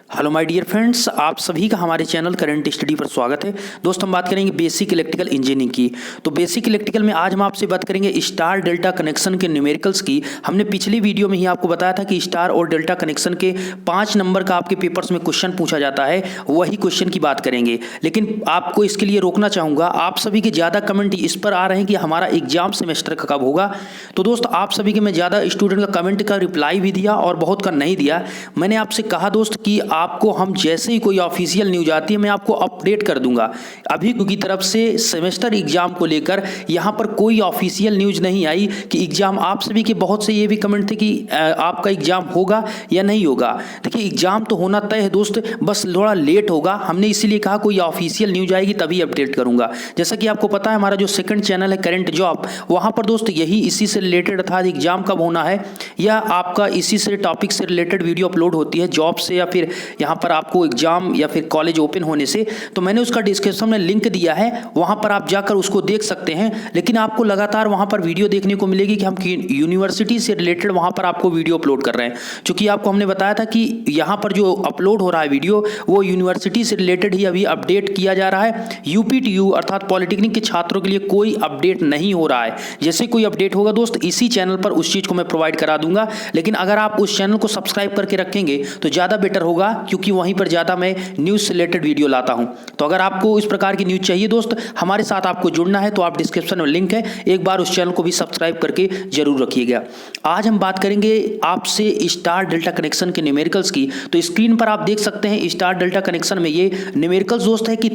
Hello my dear friends, आप सभी का हमारे चैनल करंट स्टडी पर स्वागत है। दोस्त हम बात करेंगे बेसिक इलेक्ट्रिकल इंजीनियरिंग की। तो बेसिक इलेक्ट्रिकल में आज हम आपसे बात करेंगे स्टार डेल्टा कनेक्शन के न्यूमेरिकल्स की। हमने पिछली वीडियो में ही आपको बताया था कि स्टार और डेल्टा कनेक्शन के 5 नंबर का आपके पेपर्स में क्वेश्चन पूछा जाता है, वही क्वेश्चन की बात करेंगे। लेकिन आपको इसके लिए रोकना चाहूँगा, आप सभी के ज़्यादा कमेंट इस पर आ रहे हैं कि हमारा एग्जाम सेमेस्टर का कब होगा। तो दोस्त आप सभी के मैं ज़्यादा स्टूडेंट का कमेंट का रिप्लाई भी दिया और बहुत का नहीं दिया। मैंने आपसे कहा दोस्त कि आपको हम जैसे ही कोई ऑफिशियल न्यूज आती है मैं आपको अपडेट कर दूंगा। अभी की तरफ से सेमेस्टर एग्जाम को लेकर यहाँ पर कोई ऑफिशियल न्यूज नहीं आई कि एग्जाम। आप सभी के बहुत से ये भी कमेंट थे कि आपका एग्जाम होगा या नहीं होगा। देखिए एग्जाम तो होना तय है दोस्त, बस थोड़ा लेट होगा। हमने इसीलिए कहा कोई ऑफिशियल न्यूज आएगी तभी अपडेट करूंगा। जैसा कि आपको पता है हमारा जो सेकंड चैनल है करंट जॉब, वहाँ पर दोस्त यही इसी से रिलेटेड अर्थात एग्जाम कब होना है या आपका इसी से टॉपिक से रिलेटेड वीडियो अपलोड होती है जॉब से या फिर यहाँ पर आपको एग्जाम या फिर कॉलेज ओपन होने से। तो मैंने उसका डिस्क्रिप्शन में लिंक दिया है, वहां पर आप जाकर उसको देख सकते हैं। लेकिन आपको लगातार वहां पर वीडियो देखने को मिलेगी कि हम यूनिवर्सिटी से रिलेटेड वहां पर आपको वीडियो अपलोड कर रहे हैं। क्योंकि आपको हमने बताया था कि यहाँ पर जो अपलोड हो रहा है वीडियो वो यूनिवर्सिटी से रिलेटेड ही अभी अपडेट किया जा रहा है। यूपीटीयू अर्थात पॉलिटेक्निक के छात्रों के लिए कोई अपडेट नहीं हो रहा है। जैसे कोई अपडेट होगा दोस्त इसी चैनल पर उस चीज को मैं प्रोवाइड करा दूंगा। लेकिन अगर आप उस चैनल को सब्सक्राइब करके रखेंगे तो ज्यादा बेटर होगा, क्योंकि वहीं पर ज़्यादा मैं न्यूज़ से रिलेटेड वीडियो लाता हूं। तो अगर आपको इस प्रकार की न्यूज़ चाहिए दोस्त, हमारे साथ आपको जुड़ना है तो आप डिस्क्रिप्शन में लिंक है, एक बार उस चैनल को भी सब्सक्राइब करके जरूर रखिएगा। आज हम बात करेंगे आपसे स्टार डेल्टा कनेक्शन के न्यूमेरिकल्स की। तो स्क्रीन पर आप देख सकते हैं स्टार डेल्टा कनेक्शन में ये न्यूमेरिकल्स दोस्त है कि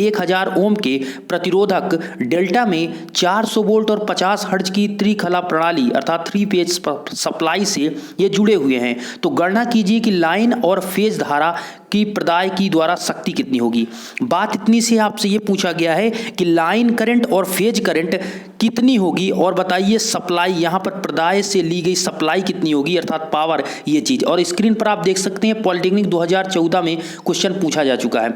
1000 ओम के प्रतिरोधक डेल्टा में 400 वोल्ट और 50 हर्ट्ज की त्रिखला प्रणाली अर्थात 3 फेज सप्लाई से ये जुड़े हुए हैं। तो गणना कीजिए कि लाइन और फेज धारा की प्रदाय की द्वारा शक्ति कितनी होगी। बात इतनी से आपसे ये पूछा गया है कि लाइन करंट और फेज करंट कितनी होगी और बताइए सप्लाई यहाँ पर प्रदाय से ली गई सप्लाई कितनी होगी अर्थात पावर, ये चीज। और स्क्रीन पर आप देख सकते हैं पॉलिटेक्निक 2014 में क्वेश्चन पूछा जा चुका है।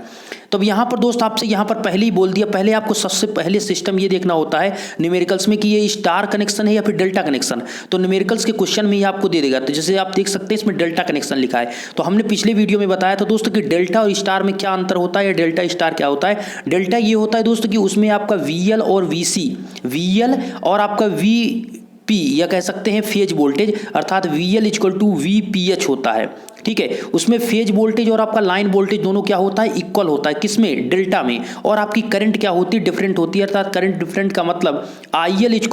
तो अब यहाँ पर दोस्त आपसे यहाँ पर पहले ही बोल दिया, पहले आपको सबसे पहले सिस्टम ये देखना होता है न्यूमेरिकल्स में कि ये स्टार कनेक्शन है या फिर डेल्टा कनेक्शन। तो न्यूमेरिकल्स के क्वेश्चन में ही आपको दे देगा। तो जैसे आप देख सकते हैं इसमें डेल्टा कनेक्शन लिखा है। तो हमने पिछले वीडियो में बताया था दोस्तों कि डेल्टा और स्टार में क्या अंतर होता है या डेल्टा स्टार क्या होता है। डेल्टा ये होता है दोस्तों कि उसमें आपका VL और VC, VL और आपका VP या कह सकते हैं फेज वोल्टेज अर्थात VL = VPH होता है। ठीक है, उसमें फेज वोल्टेज और आपका लाइन वोल्टेज दोनों क्या होता है, इक्वल होता है। किसमें, डेल्टा में। और आपकी करंट क्या होती है, डिफरेंट होती है। अर्थात करंट डिफरेंट का मतलब IL =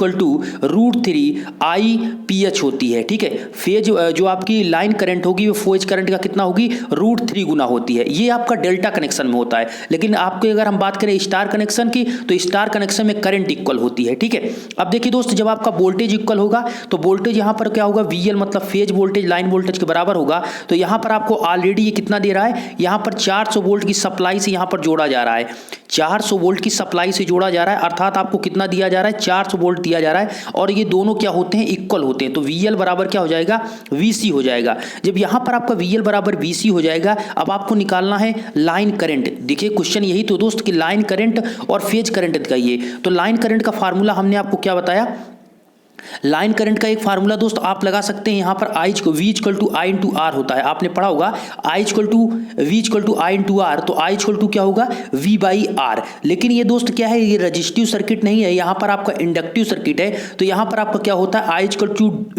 √3 IPH होती है। ठीक है, फेज जो आपकी लाइन करंट होगी वो फेज करंट का कितना होगी, √3 गुना होती है। ये आपका डेल्टा कनेक्शन में होता है। लेकिन आपको अगर हम बात करें स्टार कनेक्शन की तो स्टार कनेक्शन में करंट इक्वल होती है। ठीक है, अब देखिए दोस्त जब आपका वोल्टेज इक्वल होगा तो वोल्टेज यहाँ पर क्या होगा, VL मतलब फेज वोल्टेज लाइन वोल्टेज के बराबर होगा। तो यहाँ पर आपको ऑलरेडी ये कितना दे रहा है, यहाँ पर 400 वोल्ट की सप्लाई से यहाँ पर जोड़ा जा रहा है। 400 वोल्ट की सप्लाई से जोड़ा जा रहा है अर्थात आपको कितना दिया जा रहा है, 400 वोल्ट दिया जा रहा है। और ये दोनों क्या होते हैं, इक्वल होते हैं। तो VL बराबर क्या हो जाएगा, VC हो जाएगा। जब यहाँ पर आपका VL बराबर VC हो जाएगा, अब आपको निकालना है लाइन करंट। देखिए क्वेश्चन यही तो दोस्त कि लाइन करंट और फेज करंट का ये। तो लाइन करंट का फार्मूला हमने आपको क्या बताया, लाइन करंट का एक फार्मूला दोस्त आप लगा सकते हैं। यहाँ पर V = I × R होता है। आपने पढ़ा होगा V = I × R। तो I = क्या होगा, V/R। लेकिन ये दोस्त क्या है, ये रजिस्टिव सर्किट नहीं है, यहाँ पर आपका इंडक्टिव सर्किट है। तो यहाँ पर आपका क्या होता है, I =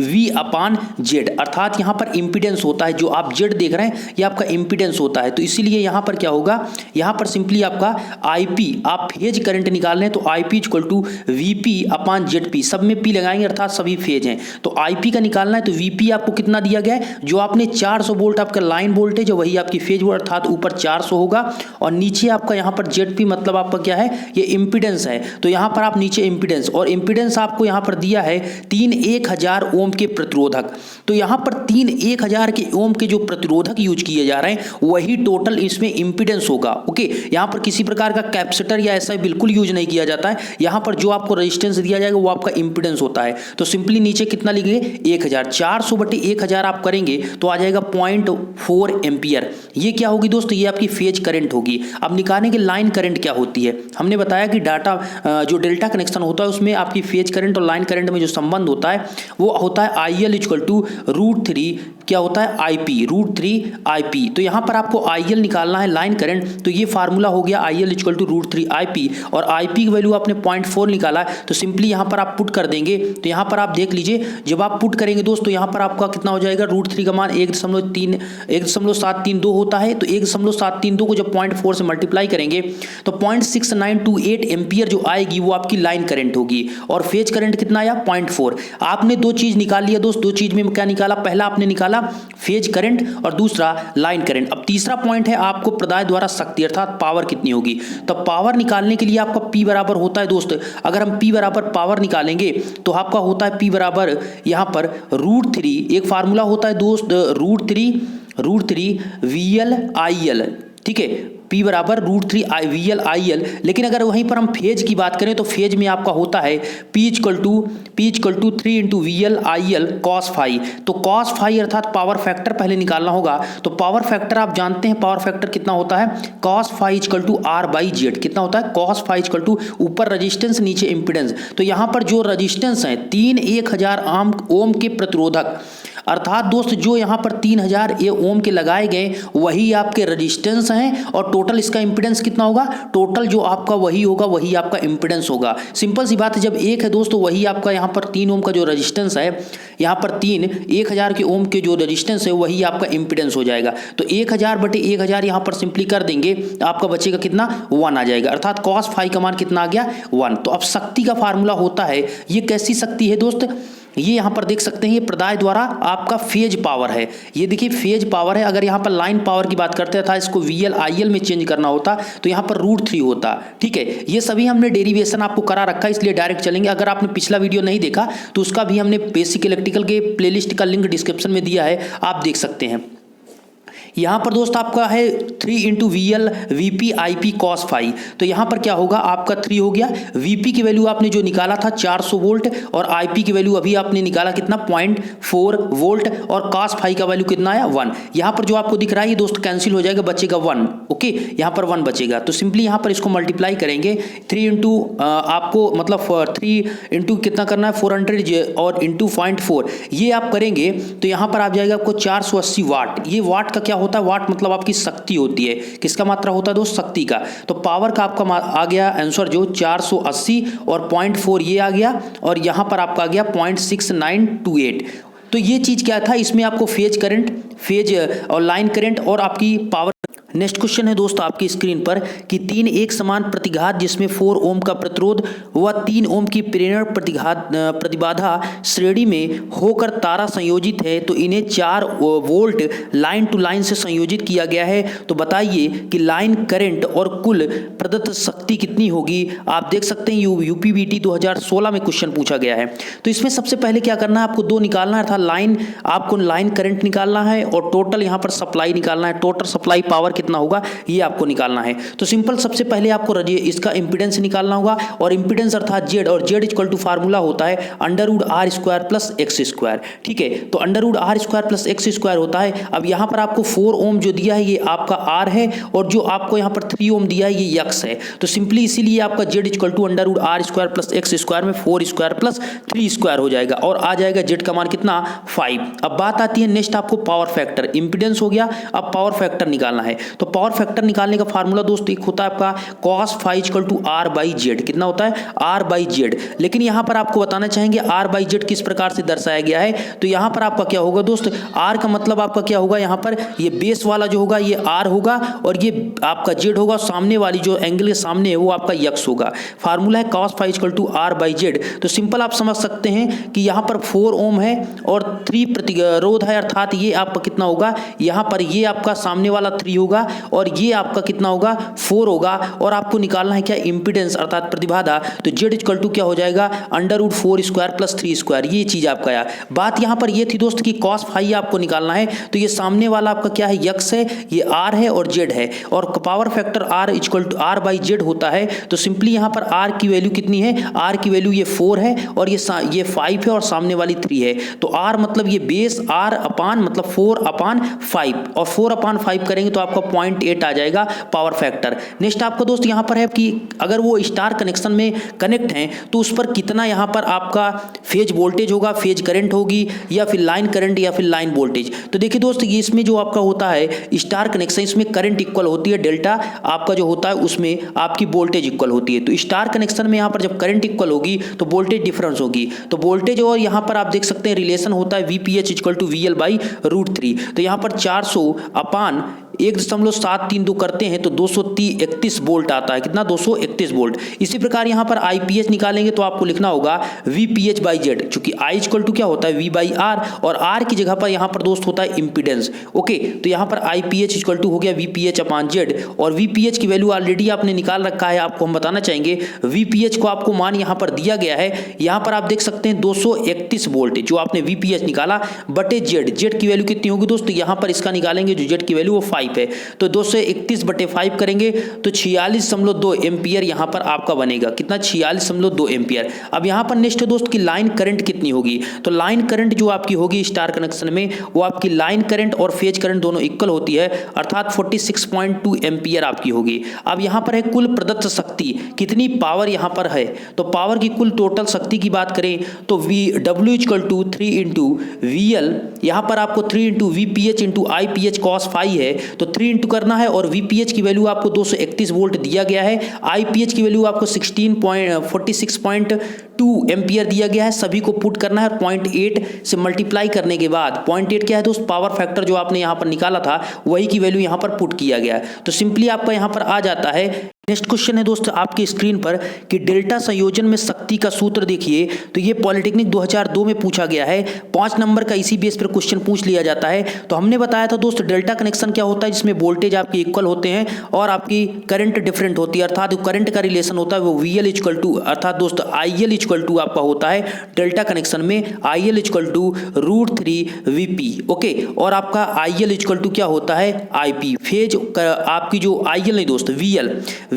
V/Z अर्थात यहाँ पर इंपीडेंस होता है। जो आप Z देख रहे हैं ये आपका इंपीडेंस होता है। तो इसीलिए यहाँ पर क्या होगा, यहाँ पर सिंपली आपका IP, आप फेज करंट निकाल रहे हैं तो IP = VP/ZP। सब में P लगाएंगे अर्थात सभी फेज हैं। तो IP का निकालना है तो VP आपको कितना दिया गया है, जो आपने 400 वोल्ट आपका लाइन वोल्टेज है वही आपकी फेज वोल्ट अर्थात ऊपर 400 होगा और नीचे आपका यहाँ पर ZP मतलब आपका क्या है, ये इंपीडेंस है। तो यहाँ पर आप नीचे इंपीडेंस, और इंपीडेंस आपको यहाँ पर दिया है 1000 ओम के प्रतिरोधक। तो यहाँ पर 1000 के ओम के जो प्रतिरोधक यूज किए जा रहे हैं वही टोटल इसमें इंपीडेंस होगा। ओके, यहाँ पर किसी प्रकार का कैपेसिटर या ऐसा बिल्कुल यूज नहीं किया जाता है। यहाँ पर जो आपको रेजिस्टेंस दिया जाएगा वो आपका इंपीडेंस होता है। तो सिंपली नीचे कितना लिखेंगे 1000, 400/1000 आप करेंगे तो आ जाएगा 0.4 एम्पियर। ये क्या होगी दोस्त, ये आपकी फेज करंट होगी। अब निकालने के लाइन करंट क्या होती है, हमने बताया कि डाटा जो डेल्टा कनेक्शन होता है उसमें आपकी फेज करंट और लाइन करंट में जो संबंध होता है वो होता है IL = √3 क्या होता है IP, √3 IP। तो यहाँ पर आपको IL निकालना है लाइन करंट, तो ये फार्मूला हो गया IL = √3 IP और IP की वैल्यू आपने 0.4 निकाला है तो सिंपली यहाँ पर आप पुट कर देंगे। तो यहाँ पर आप देख लीजिए जब आप पुट करेंगे दोस्त तो यहाँ पर आपका कितना हो जाएगा, √3 का मान 1.732 होता है। तो 1.732 को जब 0.4 से मल्टीप्लाई करेंगे तो 0.6928 एम्पियर जो आएगी वो आपकी लाइन करंट होगी। और फेज करंट कितना आया 0.4। आपने दो चीज निकाल लिया दोस्त, दो चीज में क्या निकाला, पहला आपने निकाला फेज करंट और दूसरा लाइन करंट। अब तीसरा पॉइंट है आपको प्रदाय द्वारा शक्ति अर्थात पावर कितनी होगी। तो पावर निकालने के लिए आपका P बराबर होता है दोस्त, अगर हम P बराबर पावर निकालेंगे तो आपका होता है P बराबर यहाँ पर √3, एक फार्मूला होता है दोस्त √3 VL/IL, ठीक है, P बराबर √3 VL/IL। लेकिन अगर वहीं पर हम फेज की बात करें तो फेज में आपका होता है P = 3 × VL/IL cos phi। तो cos phi अर्थात पावर फैक्टर पहले निकालना होगा। तो पावर फैक्टर आप जानते हैं, पावर फैक्टर कितना होता है, cos phi = R/Z। कितना होता है, cos phi = ऊपर रजिस्टेंस नीचे इंपीडेंस। तो यहाँ पर जो रजिस्टेंस है 1000 ओम के प्रतिरोधक, अर्थात दोस्त जो यहाँ पर 3000 ओम के लगाए गए वही आपके रजिस्टेंस हैं और टोटल इसका इंपीडेंस कितना होगा, टोटल जो आपका वही होगा वही आपका इंपीडेंस होगा। सिंपल सी बात है, जब एक है दोस्त तो वही आपका यहाँ पर 3 ओम का जो रजिस्टेंस है, यहाँ पर 1000 के ओम के जो रजिस्टेंस है वही आपका इंपीडेंस हो जाएगा। तो 1000/1000 यहाँ पर सिंपली कर देंगे तो आपका बचेगा कितना 1 आ जाएगा, अर्थात cos phi का मान कितना आ गया 1। तो अब शक्ति का फार्मूला होता है, ये कैसी शक्ति है दोस्त, ये यहाँ पर देख सकते हैं ये प्रदाय द्वारा आपका फेज पावर है। ये देखिए फेज पावर है। अगर यहाँ पर लाइन पावर की बात करते था इसको VL/IL में चेंज करना होता तो यहाँ पर √3 होता, ठीक है। ये सभी हमने डेरिवेशन आपको करा रखा है इसलिए डायरेक्ट चलेंगे। अगर आपने पिछला वीडियो नहीं देखा तो उसका भी हमने बेसिक इलेक्ट्रिकल के प्लेलिस्ट का लिंक डिस्क्रिप्शन में दिया है, आप देख सकते हैं। यहाँ पर दोस्त आपका है 3 × VL VP IP cos phi। तो यहाँ पर क्या होगा, आपका 3 हो गया, VP की वैल्यू आपने जो निकाला था 400 वोल्ट और IP की वैल्यू अभी आपने निकाला कितना 0.4 वोल्ट और cos phi का वैल्यू कितना आया 1। यहाँ पर जो आपको दिख रहा है ये दोस्त कैंसिल हो जाएगा, बचेगा 1, ओके, यहाँ पर 1 बचेगा। तो सिंपली यहाँ पर इसको मल्टीप्लाई करेंगे 3 × आपको मतलब 3 × कितना करना है 400 और × 0.4 ये आप करेंगे तो यहाँ पर आ जाएगा आपको 480 वाट। ये वाट का क्या होता है, वाट मतलब आपकी शक्ति होती है, किसका मात्रा होता है दोस्त, शक्ति का। तो पावर का आपका आ गया आंसर जो 480 और 0.4 ये आ गया और यहाँ पर आपका आ गया 0.6928। तो ये चीज क्या था, इसमें आपको फेज करंट, फेज और लाइन करंट और आपकी पावर। नेक्स्ट क्वेश्चन है दोस्त आपकी स्क्रीन पर कि 3 एक समान प्रतिघात जिसमें 4 ओम का प्रतिरोध व 3 ओम की प्रेरण प्रतिबाधा श्रेणी में होकर तारा संयोजित है तो इन्हें 4 वोल्ट लाइन टू लाइन से संयोजित किया गया है। तो बताइए कि लाइन करंट और कुल प्रदत्त शक्ति कितनी होगी। आप देख सकते हैं UPVT 2016 में क्वेश्चन पूछा गया है। तो इसमें सबसे पहले क्या करना है, आपको 2 निकालना है, अर्थात लाइन, आपको लाइन करंट निकालना है और टोटल यहाँ पर सप्लाई निकालना है, टोटल सप्लाई पावर कितना होगा ये आपको निकालना है। तो सिंपल सबसे पहले आपको इसका इंपीडेंस निकालना होगा और इंपीडेंस अर्थात Z, और Z = फार्मूला होता है √R² + X², ठीक है। तो √R² + X² होता है। अब यहाँ पर आपको 4 ओम जो दिया है ये आपका R है और जो आपको यहाँ पर 3 ओम दिया है ये X है। तो सिंपली इसीलिए आपका Z = √R² + X² में 4² + 3² हो जाएगा और आ जाएगा Z का मान कितना 5। अब बात आती है नेक्स्ट आपको पावर फैक्टर, इंपीडेंस हो गया, अब पावर फैक्टर निकालना है। तो पावर फैक्टर निकालने का फार्मूला दोस्त एक होता है आपका cos phi = R/Z। कितना होता है R/Z। लेकिन यहाँ पर आपको बताना चाहेंगे R/Z किस प्रकार से दर्शाया गया है। तो यहाँ पर आपका क्या होगा दोस्त, R का मतलब आपका क्या होगा, यहाँ पर ये बेस वाला जो होगा ये R होगा और ये आपका Z होगा, सामने वाली जो एंगल के सामने है वो आपका X होगा। फार्मूला है cos phi = R/Z। तो सिंपल आप समझ सकते हैं कि यहाँ पर 4 ओम है और 3 प्रतिरोध है, अर्थात ये आपका कितना होगा, यहाँ पर ये आपका सामने वाला 3 होगा होगा और ये आपका कितना होगा 4 होगा। और आपको निकालना है क्या इम्पीडेंस अर्थात प्रतिबाधा, तो Z इक्वल टू क्या हो जाएगा √4 स्क्वायर प्लस 3 स्क्वायर, ये चीज आपका आया। बात यहां पर ये थी दोस्त कि cos फाई आपको निकालना है, तो ये सामने वाला आपका क्या है x है, ये r है और z है, और power factor r equal to r by Z होता है। तो सिंपली यहां पर r की वैल्यू कितनी है, r की वैल्यू ये 4 है और ये 5 है और सामने वाली 3 है। तो r मतलब ये बेस r अपान मतलब 4/5 और 4/5 करेंगे तो आपका 0.8 आ जाएगा पावर फैक्टर। नेक्स्ट आपका दोस्त यहां पर है कि अगर वो स्टार कनेक्शन में कनेक्ट हैं तो उस पर कितना यहां पर आपका फेज वोल्टेज होगा, फेज करंट होगी या फिर लाइन करंट या फिर लाइन वोल्टेज। तो देखिए दोस्त ये इसमें जो आपका होता है स्टार कनेक्शन, इसमें करंट इक्वल होती है, डेल्टा आपका जो होता है उसमें आपकी वोल्टेज इक्वल होती है। तो स्टार कनेक्शन में यहां पर जब करंट इक्वल होगी तो वोल्टेज डिफरेंस होगी। तो वोल्टेज और यहां पर आप देख सकते हैं रिलेशन होता है VPH equal to VL by √3। तो यहां पर 400 अपान 1.732 करते हैं तो 231 वोल्ट आता है। कितना 231 वोल्ट। इसी प्रकार यहां पर IPH निकालेंगे तो आपको लिखना होगा VPH बाई जेड, चूंकि I इक्वल टू क्या होता है V बाई R और R की जगह पर यहां पर दोस्त होता है इंपीडेंस। ओके, तो यहां पर IPH इक्वल टू हो गया VPH अपान जेड और VPH की वैल्यू ऑलरेडी आपने निकाल रखा है। आपको हम बताना चाहेंगे VPH को आपको मान यहां पर दिया गया है, यहां पर आप देख सकते हैं 231 वोल्ट जो आपने VPH निकाला बटे जेड की वैल्यू कितनी होगी दोस्तों, यहां पर इसका निकालेंगे जो जेड की वैल्यू वो 5 है। तो 231 बटे 5 करेंगे तो 46.2 एम्पियर यहां पर आपका बनेगा। कितना 46.2 एम्पियर। अब यहां पर नेक्स्ट दोस्त की लाइन करंट कितनी होगी, तो लाइन करंट जो आपकी होगी स्टार कनेक्शन में वो आपकी लाइन करंट और फेज करंट दोनों इक्वल होती है, अर्थात 46.2 एम्पियर आपकी होगी। अब यहां पर है कुल प्रदत्त शक्ति, कितनी पावर यहां पर है, तो पावर की कुल टोटल शक्ति की बात करें तो W equal to 3 into VL, यहां पर आपको 3 into VPH into IPH cos phi है तो 3 इंटू करना है और VPH की वैल्यू आपको 231 वोल्ट दिया गया है, IPH की वैल्यू आपको 46.2 एम्पियर दिया गया है। सभी को पुट करना है और 0.8 से मल्टीप्लाई करने के बाद 0.8 क्या है दोस्त, पावर फैक्टर जो आपने यहां पर निकाला था वही की वैल्यू यहां पर पुट किया गया। तो सिंपली आपका यहां पर आ जाता है। नेक्स्ट क्वेश्चन है दोस्त आपकी स्क्रीन पर कि डेल्टा संयोजन में शक्ति का सूत्र देखिए। तो ये पॉलिटेक्निक 2002 में पूछा गया है, 5 नंबर का इसी बेस पर क्वेश्चन पूछ लिया जाता है। तो हमने बताया था दोस्त डेल्टा कनेक्शन क्या होता है, जिसमें वोल्टेज आपके इक्वल होते हैं और आपकी करंट डिफरेंट होती है, अर्थात जो करंट का रिलेशन होता है वो VL इक्वल टू अर्थात दोस्त IL इक्वल टू आपका होता है डेल्टा कनेक्शन में IL equal to √3 VP। Okay, और आपका IL इक्वल टू क्या होता है IP। फेज आपकी जो IL नहीं दोस्त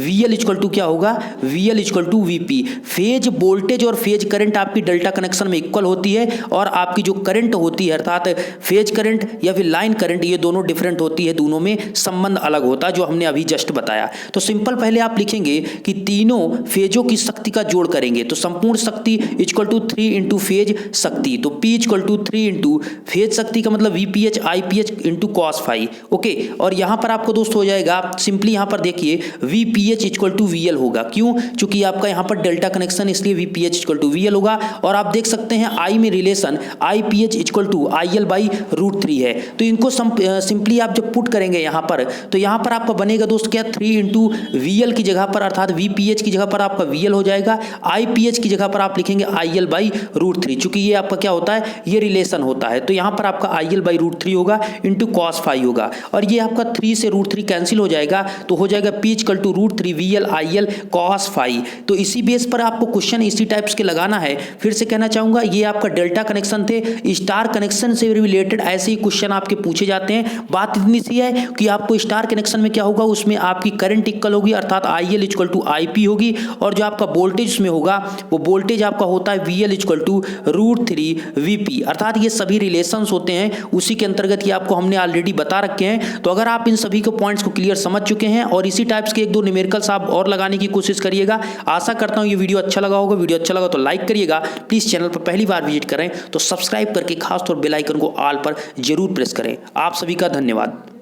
VL इक्वल टू क्या होगा VL equal to VP। Phase voltage और फेज करंट आपकी डेल्टा कनेक्शन में इक्वल होती है और आपकी जो करंट होती है अर्थात फेज करंट या फिर लाइन करंट ये दोनों डिफरेंट होती है, दोनों में संबंध अलग होता है जो हमने अभी जस्ट बताया। तो सिंपल पहले आप लिखेंगे कि तीनों फेजों की शक्ति का जोड़ करेंगे तो संपूर्ण शक्ति इक्वल टू 3 इंटू फेज शक्ति, तो P equal to 3 into phase शक्ति का मतलब VPH IPH into cos phi. Okay, और यहां पर आपको दोस्त हो जाएगा सिंपली यहां पर देखिए VPH इक्वल टू VL होगा, क्यों, क्योंकि आपका यहां पर डेल्टा कनेक्शन इसलिए VPH इक्वल टू VL होगा। और आप देख सकते हैं I में relation IPH equal to IL by √3 है। तो इनको सिंपली आप जब पुट करेंगे यहां पर तो यहां पर आपका बनेगा दोस्त क्या 3 इंटू VL की जगह पर अर्थात VPH की जगह पर आपका VL हो जाएगा, IPH की जगह पर आप लिखेंगे IL बाई √3, चूंकि ये आपका क्या होता है ये रिलेशन होता है। तो यहां पर आपका IL बाई √3 होगा इंटू cos फाई होगा और ये आपका 3 से √3 कैंसिल हो जाएगा तो हो जाएगा P equal to √3 VL IL cos phi. तो इसी बेस पर आपको क्वेश्चन इसी टाइप्स के लगाना है। फिर से कहना चाहूंगा ये आपका डेल्टा कनेक्शन थे, स्टार कनेक्शन से रिलेटेड ऐसे ही क्वेश्चन आपके पूछे जाते हैं। बात इतनी सी है कि आपको स्टार कनेक्शन में क्या होगा, उसमें आपकी करंट इक्वल होगी अर्थात IL इक्वल टू IP होगी और जो आपका वोल्टेज उसमें होगा वो वोल्टेज आपका होता है VL इक्वल टू √3 VP, अर्थात ये सभी रिलेशंस होते हैं उसी के अंतर्गत ये आपको हमने ऑलरेडी बता रखे हैं। तो अगर आप इन सभी को पॉइंट्स को क्लियर समझ चुके हैं और इसी टाइप्स के 1-2 न्यूमेरिकल्स आप और लगाने की कोशिश करिएगा। आशा करता हूं ये वीडियो अच्छा लगा होगा। वीडियो अच्छा लगा तो लाइक करिएगा, प्लीज चैनल पर पहली बार विजिट करें तो सब्सक्राइब करके खासतौर बेल आइकन को ऑल पर जरूर प्रेस करें। आप सभी का धन्यवाद।